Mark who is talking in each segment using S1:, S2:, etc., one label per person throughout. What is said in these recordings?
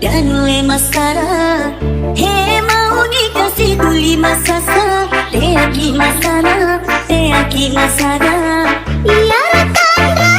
S1: dan maskara. He mau dikasih tuli masasa, teaki masara, teaki masara. Ya tanda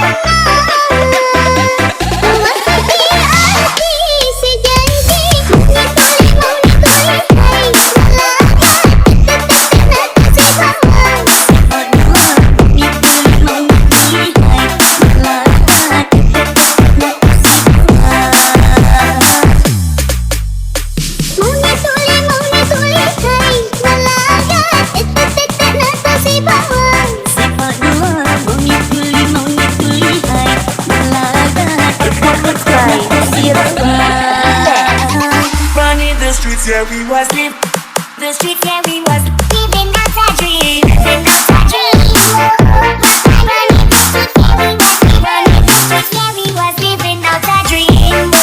S2: yeah, we was live
S1: the streets, yeah, we was living out a dream, living out a dream. Running the streets, yeah, we was living out a dream.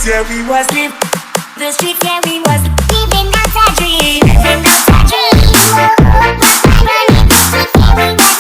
S2: yeah, we was live
S1: the streets, yeah, we was living out a dream, living out a dream. Running the streets, yeah, we was